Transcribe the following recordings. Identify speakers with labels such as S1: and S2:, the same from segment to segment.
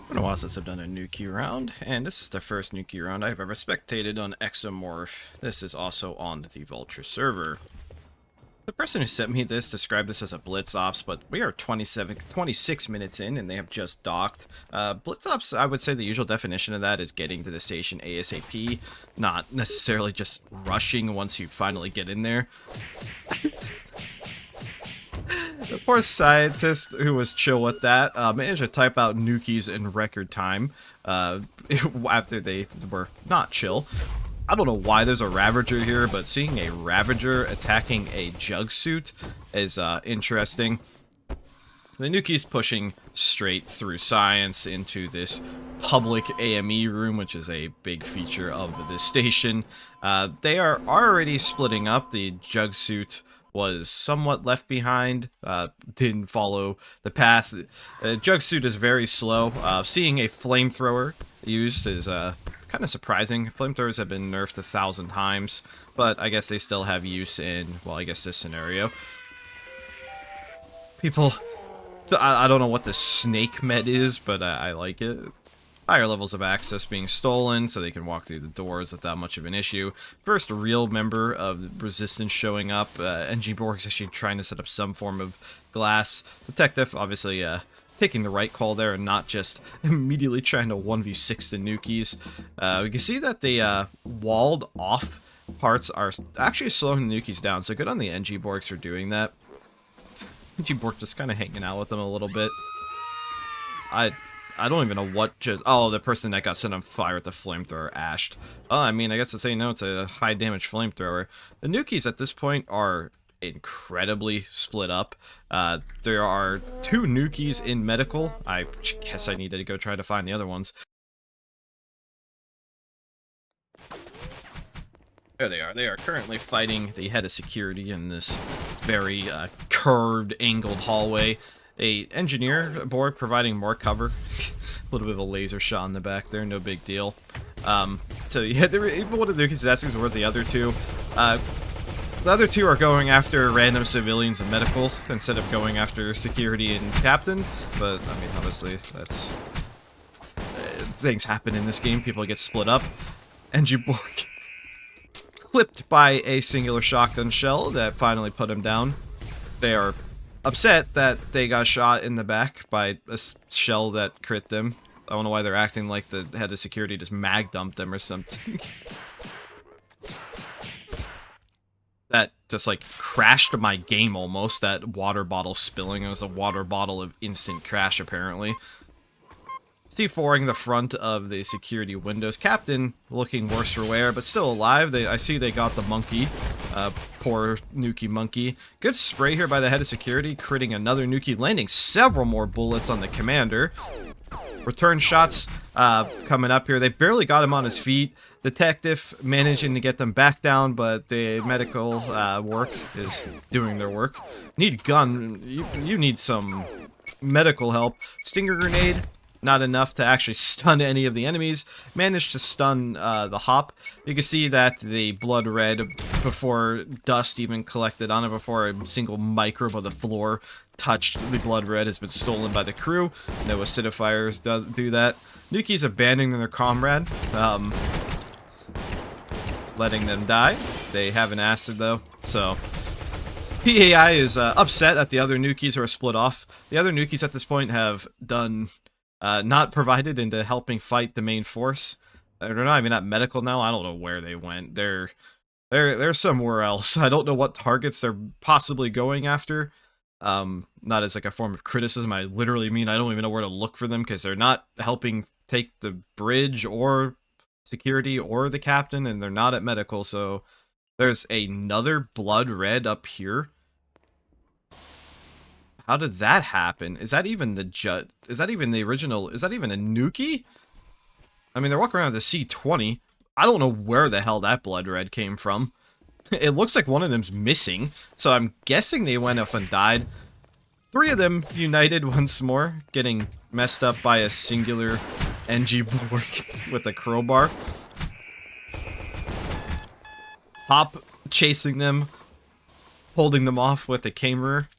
S1: Been a while since I've done a Nukie round, and this is the first Nukie round I've ever spectated on Exomorph. This is also on the Vulture server. The person who sent me this described this as a Blitz Ops, but we are 26 minutes in and they have just docked. Blitz Ops, I would say the usual definition of that is getting to the station ASAP, not necessarily just rushing once you finally get in there. The poor scientist who was chill with that managed to type out nukies in record time after they were not chill. I don't know why there's a Ravager here, but seeing a Ravager attacking a Jugsuit is interesting. The Nukie's pushing straight through science into this public AME room, which is a big feature of this station. They are already splitting up. The Jugsuit was somewhat left behind, didn't follow the path. The Jugsuit is very slow. Seeing a flamethrower used is kind of surprising. Flamethrowers have been nerfed 1,000 times, but I guess they still have use in, well, I guess this scenario. People, I don't know what the snake med is, but I like it. Higher levels of access being stolen, so they can walk through the doors without much of an issue. First real member of the Resistance showing up. NG Borg's actually trying to set up some form of glass. Detective, obviously, taking the right call there and not just immediately trying to 1v6 the Nukies. We can see that the walled off parts are actually slowing the Nukies down, so good on the NG Borgs for doing that. NG Borg just kind of hanging out with them a little bit. I don't even know what just... Oh, the person that got set on fire with the flamethrower ashed. Oh, I mean, I guess to say no, it's a high damage flamethrower. The Nukies at this point are incredibly split up. There are 2 Nukies in medical. I guess I needed to go try to find the other ones. There they are. They are currently fighting the head of security in this very curved, angled hallway. A engineer board providing more cover. A little bit of a laser shot in the back there, no big deal. So yeah, even one of the Nukies is asking towards the other 2. The other 2 are going after random civilians and medical instead of going after security and captain. But I mean, honestly, that's things happen in this game. People get split up. NG Borg clipped by a singular shotgun shell that finally put him down. They are upset that they got shot in the back by a shell that crit them. I don't know why they're acting like the head of security just mag dumped them or something. That just like crashed my game almost, that water bottle spilling. It was a water bottle of instant crash apparently. C4ing the front of the security windows. Captain looking worse for wear, but still alive. I see they got the monkey. Poor Nukie monkey. Good spray here by the head of security, critting another Nukie, landing several more bullets on the commander. Return shots coming up here. They barely got him on his feet. Detective managing to get them back down, but the medical work is doing their work. Need gun. You need some medical help. Stinger grenade. Not enough to actually stun any of the enemies. Managed to stun the hop. You can see that the blood red, before dust even collected on it, before a single microbe of the floor touched the blood red, has been stolen by the crew. No acidifiers do that. Nukie's abandoning their comrade, letting them die. They have an acid though, so PAI is upset at the other Nukies who are split off. The other Nukies at this point have done... not provided into helping fight the main force. They're not even at medical now. I don't know where they went. They're somewhere else. I don't know what targets they're possibly going after. Not as like a form of criticism. I literally mean I don't even know where to look for them because they're not helping take the bridge or security or the captain, and they're not at medical. So there's another blood red up here. How did that happen? Is that even the Is that even the original? Is that even a Nukie? I mean, they're walking around with a C20. I don't know where the hell that blood red came from. It looks like one of them's missing, so I'm guessing they went up and died. 3 of them united once more, getting messed up by a singular NG Borg with a crowbar. Hop chasing them, holding them off with a camera.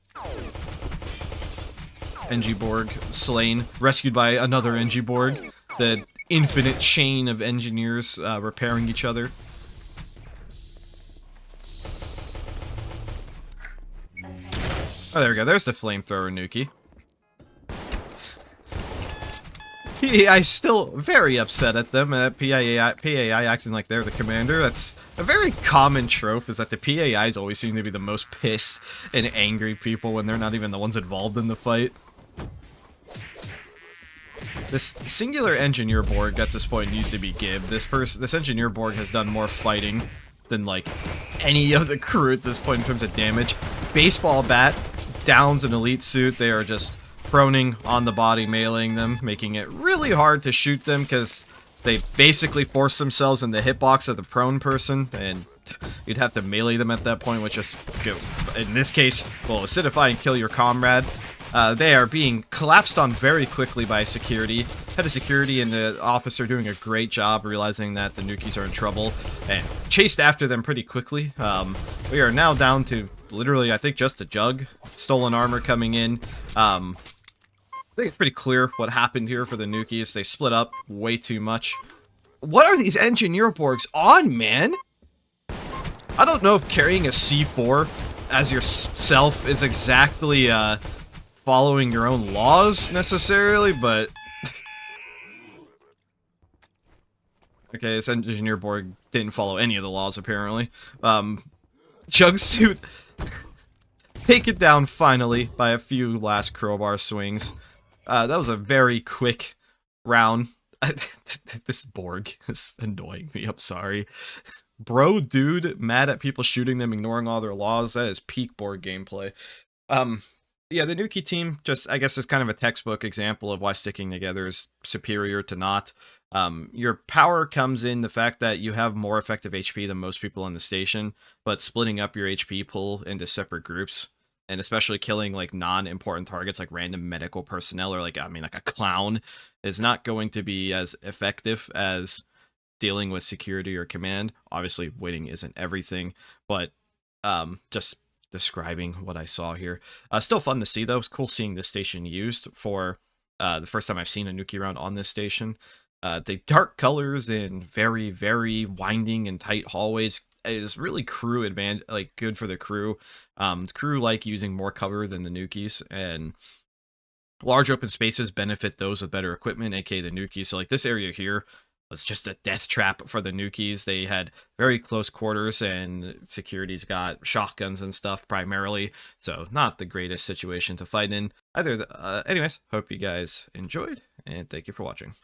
S1: Engiborg slain, rescued by another Engiborg. The infinite chain of engineers repairing each other. Oh, there we go. There's the flamethrower Nukie. PAI's still very upset at them. PAI acting like they're the commander. That's a very common trope, is that the PAIs always seem to be the most pissed and angry people when they're not even the ones involved in the fight. This singular engineer Borg at this point needs to be gibbed. This engineer Borg has done more fighting than, like, any of the crew at this point in terms of damage. Baseball bat downs an elite suit. They are just proning on the body, meleeing them, making it really hard to shoot them because they basically force themselves in the hitbox of the prone person, and you'd have to melee them at that point, which just, in this case, will acidify and kill your comrade. They are being collapsed on very quickly by security. Head of security and the officer doing a great job realizing that the Nukies are in trouble and chased after them pretty quickly. We are now down to literally, I think, just a jug. Stolen armor coming in. I think it's pretty clear what happened here for the Nukies. They split up way too much. What are these engineer Borgs on, man? I don't know if carrying a C4 as yourself is exactly, following your own laws, necessarily, but... Okay, this engineer Borg didn't follow any of the laws, apparently. Jugsuit taken down, finally, by a few last crowbar swings. That was a very quick round. This Borg is annoying me, I'm sorry. Bro, dude, mad at people shooting them, ignoring all their laws. That is peak Borg gameplay. Yeah, the Nukie team, just, I guess, is kind of a textbook example of why sticking together is superior to not. Your power comes in the fact that you have more effective HP than most people on the station, but splitting up your HP pool into separate groups, and especially killing, like, non-important targets like random medical personnel or, like, I mean, like a clown, is not going to be as effective as dealing with security or command. Obviously, winning isn't everything, but just describing what I saw here. Still fun to see, though. It's cool seeing this station used for the first time I've seen a Nukie round on this station. The dark colors and very, very winding and tight hallways is really crew advantage, like, good for the crew. The crew like using more cover than the Nukies, and large open spaces benefit those with better equipment, aka the Nukies. So, like, this area here was just a death trap for the Nukies. They had very close quarters, and security's got shotguns and stuff primarily, so not the greatest situation to fight in either. Anyways, hope you guys enjoyed, and thank you for watching.